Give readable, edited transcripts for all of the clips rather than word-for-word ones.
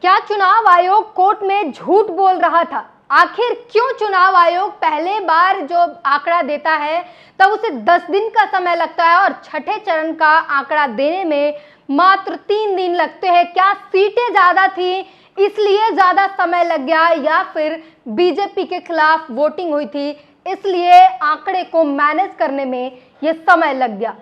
क्या चुनाव आयोग कोर्ट में झूठ बोल रहा था? आखिर क्यों चुनाव आयोग पहले बार जो आंकड़ा देता है तब उसे 10 दिन का समय लगता है और छठे चरण का आंकड़ा देने में मात्र 3 दिन लगते हैं? क्या सीटें ज्यादा थी इसलिए ज्यादा समय लग गया, या फिर बीजेपी के खिलाफ वोटिंग हुई थी इसलिए आंकड़े को मैनेज करने में यह समय लग गया?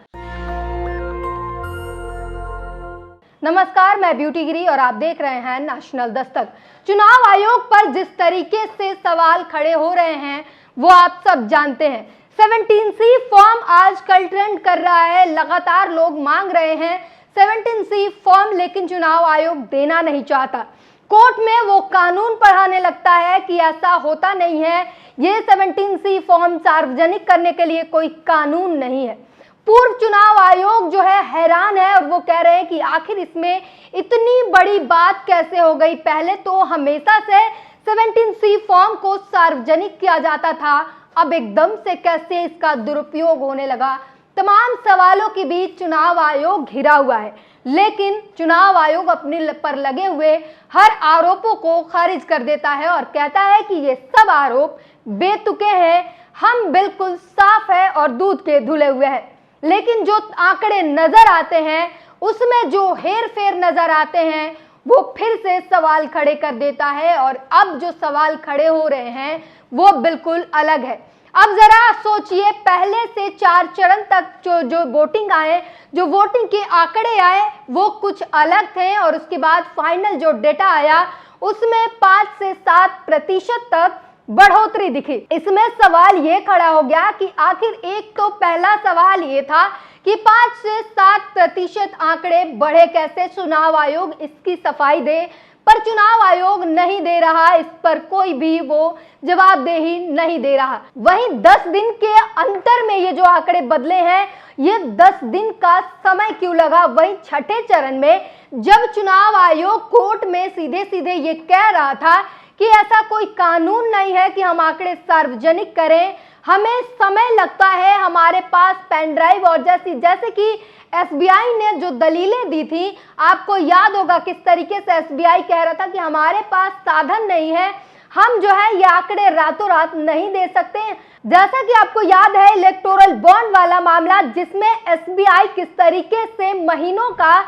नमस्कार, मैं ब्यूटी गिरी और आप देख रहे हैं नेशनल दस्तक। चुनाव आयोग पर जिस तरीके से सवाल खड़े हो रहे हैं वो आप सब जानते हैं। 17C फॉर्म आजकल ट्रेंड कर रहा है, लगातार लोग मांग रहे हैं 17C फॉर्म, लेकिन चुनाव आयोग देना नहीं चाहता। कोर्ट में वो कानून पढ़ाने लगता है कि ऐसा होता नहीं है, ये 17C फॉर्म सार्वजनिक करने के लिए कोई कानून नहीं है। पूर्व चुनाव आयोग जो है हैरान है और वो कह रहे हैं कि आखिर इसमें इतनी बड़ी बात कैसे हो गई। पहले तो हमेशा से 17C फॉर्म को सार्वजनिक किया जाता था, अब एकदम से कैसे इसका दुरुपयोग होने लगा। तमाम सवालों के बीच चुनाव आयोग घिरा हुआ है, लेकिन चुनाव आयोग अपने पर लगे हुए हर आरोपों को खारिज कर देता है और कहता है कि ये सब आरोप बेतुके हैं, हम बिल्कुल साफ है और दूध के धुले हुए हैं। लेकिन जो आंकड़े नजर आते हैं उसमें जो हेर फेर नजर आते हैं वो फिर से सवाल खड़े कर देता है, और अब जो सवाल खड़े हो रहे हैं वो बिल्कुल अलग है। अब जरा सोचिए, पहले से 4 चरण तक जो वोटिंग आए, जो वोटिंग के आंकड़े आए वो कुछ अलग थे, और उसके बाद फाइनल जो डेटा आया उसमें 5 से 7% तक बढ़ोतरी दिखी। इसमें सवाल ये खड़ा हो गया कि आखिर एक तो पहला सवाल ये था कि 5 से 7% आंकड़े बढ़े कैसे, चुनाव आयोग इसकी सफाई दे, पर चुनाव आयोग नहीं दे रहा, इस पर कोई भी वो जवाबदेही नहीं दे रहा। वहीं 10 दिन के अंतर में ये जो आंकड़े बदले हैं, ये 10 दिन का समय क्यों लगा? वहीं छठे चरण में जब चुनाव आयोग कोर्ट में सीधे सीधे ये कह रहा था कि ऐसा कोई कानून नहीं है कि हम आंकड़े सार्वजनिक करें, हमें समय लगता है, हमारे पास पेन ड्राइव और जैसे कि एसबीआई ने जो दलीलें दी थी, आपको याद होगा किस तरीके से एसबीआई कह रहा था कि हमारे पास साधन नहीं है, हम जो है ये आंकड़े रातों रात नहीं दे सकते। जैसा कि आपको याद है इलेक्टोरल बॉन्ड वाला मामला, जिसमें एसबीआई किस तरीके से महीनों का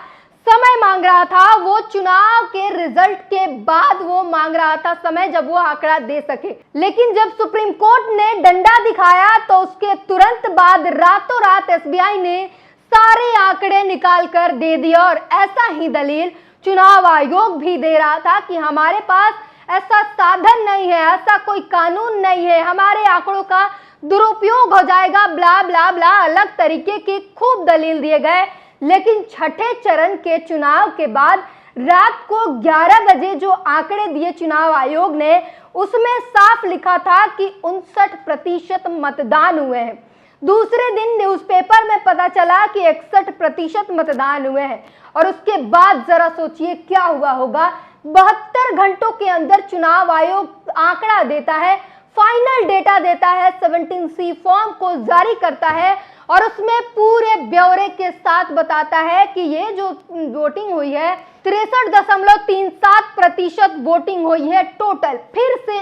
समय मांग रहा था, वो चुनाव के रिजल्ट के बाद वो मांग रहा था समय जब वो आंकड़ा दे सके। लेकिन जब सुप्रीम कोर्ट ने डंडा दिखाया तो उसके तुरंत बाद रातों रात एसबीआई ने सारे आंकड़े निकाल कर दे दिया, और ऐसा ही दलील चुनाव आयोग भी दे रहा था कि हमारे पास ऐसा साधन नहीं है, ऐसा कोई कानून नहीं है, हमारे आंकड़ों का दुरुपयोग हो जाएगा, ब्ला ब्ला ब्ला, अलग तरीके के खूब दलील दिए गए। लेकिन छठे चरण के चुनाव के बाद रात को 11 बजे जो आंकड़े दिए चुनाव आयोग ने, उसमें साफ लिखा था कि 59% मतदान हुए हैं। दूसरे दिन न्यूज़पेपर में पता चला कि 61% मतदान हुए हैं, और उसके बाद जरा सोचिए क्या हुआ होगा। 72 घंटों के अंदर चुनाव आयोग आंकड़ा देता है, फाइनल डेटा देता है, 17C फॉर्म को जारी करता है और उसमें पूरे ब्यौरे के साथ बताता है कि ये जो वोटिंग हुई है 63.37% वोटिंग हुई है टोटल। फिर से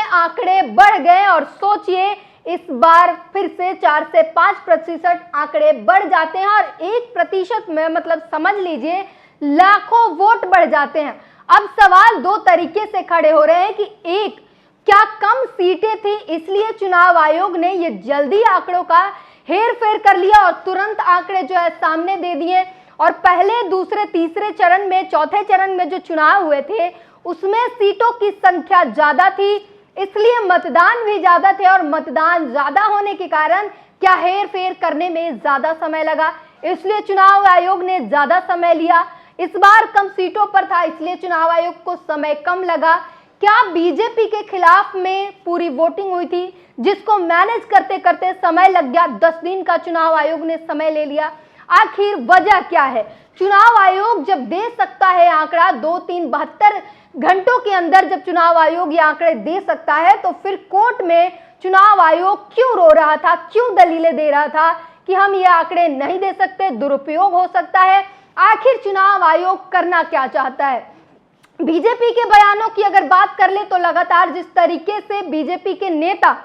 आंकड़े बढ़ गए, और सोचिए इस बार फिर से 4 से 5% आंकड़े बढ़ जाते हैं, और 1% में मतलब समझ लीजिए लाखों वोट बढ़ जाते हैं। अब सवाल 2 तरीके से खड़े हो रहे हैं कि एक, क्या कम सीटें थी इसलिए चुनाव आयोग ने ये जल्दी आंकड़ों का हेर फेर कर लिया और तुरंत आंकड़े जो है सामने दे दिए, और पहले, दूसरे, तीसरे चरण में, चौथे चरण में जो चुनाव हुए थे उसमें सीटों की संख्या ज्यादा थी इसलिए मतदान भी ज्यादा थे, और मतदान ज्यादा होने के कारण क्या हेर फेर करने में ज्यादा समय लगा, इसलिए चुनाव आयोग ने ज्यादा समय लिया। इस बार कम सीटों पर था इसलिए चुनाव आयोग को समय कम लगा। क्या बीजेपी के खिलाफ में पूरी वोटिंग हुई थी जिसको मैनेज करते करते समय लग गया, 10 दिन का चुनाव आयोग ने समय ले लिया? आखिर वजह क्या है? चुनाव आयोग जब दे सकता है आंकड़ा 2-3-72 घंटों के अंदर, जब चुनाव आयोग ये आंकड़े दे सकता है, तो फिर कोर्ट में चुनाव आयोग क्यों रो रहा था, क्यों दलीलें दे रहा था कि हम ये आंकड़े नहीं दे सकते, दुरुपयोग हो सकता है? आखिर चुनाव आयोग करना क्या चाहता है? बीजेपी के बयानों की अगर बात कर ले तो लगातार जिस तरीके से बीजेपी के नेता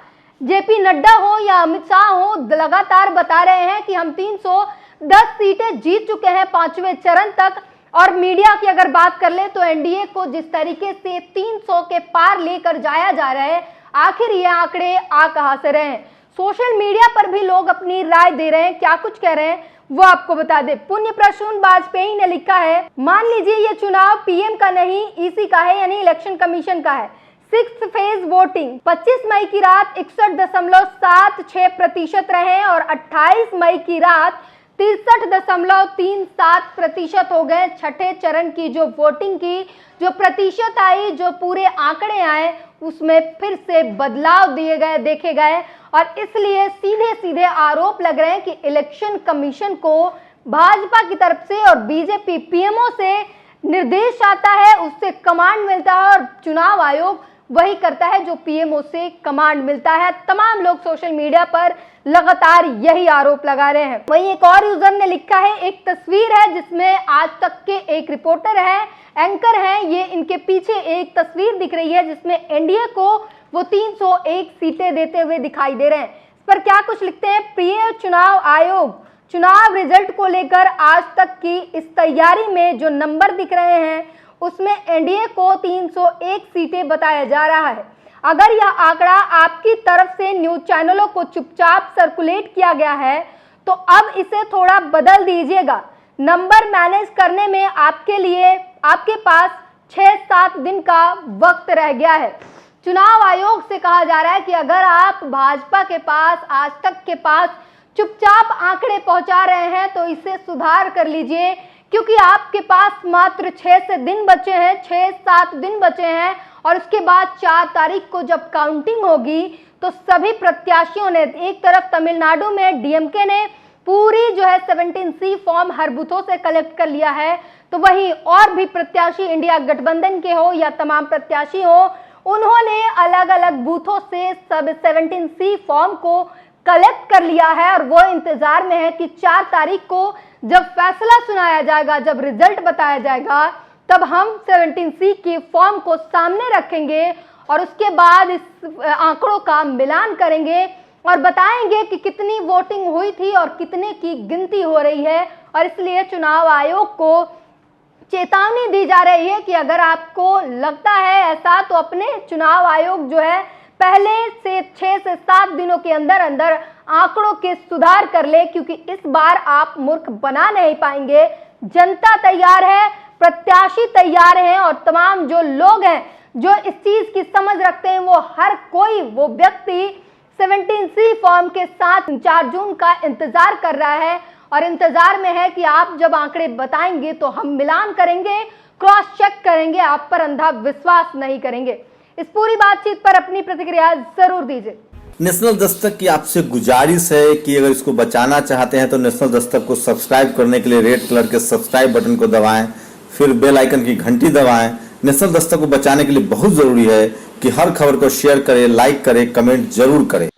जेपी नड्डा हो या अमित शाह हो लगातार बता रहे हैं कि हम 310 सीटें जीत चुके हैं 5वें चरण तक, और मीडिया की अगर बात कर ले तो एनडीए को जिस तरीके से 300 के पार लेकर जाया जा रहा है, आखिर ये आंकड़े आ कहां से रहे हैं? सोशल मीडिया पर भी लोग अपनी राय दे रहे हैं, क्या कुछ कह रहे हैं वो आपको बता दे। पुण्य प्रसून वाजपेयी ने लिखा है, मान लीजिए ये चुनाव पीएम का नहीं ईसी का है, यानी इलेक्शन कमीशन का है। 6th फेज वोटिंग 25 मई की रात 61.76% रहे और 28 मई की रात 63.37% हो गए। छठे चरण की जो वोटिंग की जो प्रतिशत आई, जो पूरे आंकड़े आए, उसमें फिर से बदलाव दिए गए, देखे गए, और इसलिए सीधे सीधे आरोप लग रहे हैं कि इलेक्शन कमीशन को भाजपा की तरफ से और बीजेपी पीएमओ से निर्देश आता है, उससे कमांड मिलता है, और चुनाव आयोग वही करता है जो पीएमओ से कमांड मिलता है। तमाम लोग सोशल मीडिया पर लगातार यही आरोप लगा रहे हैं। वहीं एक और यूजर ने लिखा है, एक तस्वीर है जिसमें आज तक के एक रिपोर्टर है, एंकर हैं, ये इनके पीछे एक तस्वीर दिख रही है जिसमें एनडीए को वो 301 सीटें देते हुए दिखाई दे रहे हैं। इस पर क्या कुछ लिखते हैं, प्रिय चुनाव आयोग, चुनाव रिजल्ट को लेकर आज तक की इस तैयारी में जो नंबर दिख रहे हैं उसमें एनडीए को 301 सीटें बताया जा रहा है। अगर यह आंकड़ा आपकी तरफ से न्यूज चैनलों को चुपचाप सर्कुलेट किया गया है तो अब इसे थोड़ा बदल दीजिएगा। नंबर मैनेज करने में आपके पास 6-7 दिन का वक्त रह गया है। चुनाव आयोग से कहा जा रहा है कि अगर आप भाजपा के पास, आज तक के पास चुपचाप आंकड़े पहुंचा रहे हैं तो इसे सुधार कर लीजिए, क्योंकि आपके पास मात्र 6 दिन बचे हैं, 6-7 दिन बचे हैं, और उसके बाद 4 तारीख को जब काउंटिंग होगी तो सभी प्रत्याशियों ने, एक तरफ तमिलनाडु में डीएमके ने पूरी जो है 17C फॉर्म हर बूथों से कलेक्ट कर लिया है, तो वहीं और भी प्रत्याशी इंडिया गठबंधन के हो या तमाम प्रत्याशी हो, उन्होंने अलग अलग बूथों से सब 17C फॉर्म को कलेक्ट कर लिया है, और वो इंतजार में है कि 4 तारीख को जब फैसला सुनाया जाएगा, जब रिजल्ट बताया जाएगा, तब हम 17C की फॉर्म को सामने रखेंगे और उसके बाद इस आंकड़ों का मिलान करेंगे और बताएंगे कि कितनी वोटिंग हुई थी और कितने की गिनती हो रही है। और इसलिए चुनाव आयोग को चेतावनी दी जा रही है कि अगर आपको लगता है ऐसा तो अपने चुनाव आयोग जो है पहले से 6 से 7 दिनों के अंदर अंदर आंकड़ों के सुधार कर ले, क्योंकि इस बार आप मूर्ख बना नहीं पाएंगे। जनता तैयार है, प्रत्याशी तैयार हैं, और तमाम जो लोग हैं जो इस चीज की समझ रखते हैं, वो हर कोई वो व्यक्ति 17C फॉर्म के साथ 4 जून का इंतजार कर रहा है और इंतजार में है कि आप जब आंकड़े बताएंगे तो हम मिलान करेंगे, क्रॉस चेक करेंगे, आप पर अंधा विश्वास नहीं करेंगे। इस पूरी बातचीत पर अपनी प्रतिक्रिया जरूर दीजिए। नेशनल दस्तक की आपसे गुजारिश है कि अगर इसको बचाना चाहते हैं तो नेशनल दस्तक को सब्सक्राइब करने के लिए रेड कलर के सब्सक्राइब बटन को दबाएं, फिर बेल आइकन की घंटी दबाएं। नेशनल दस्तक को बचाने के लिए बहुत जरूरी है कि हर खबर को शेयर करें, लाइक करें, कमेंट जरूर करें।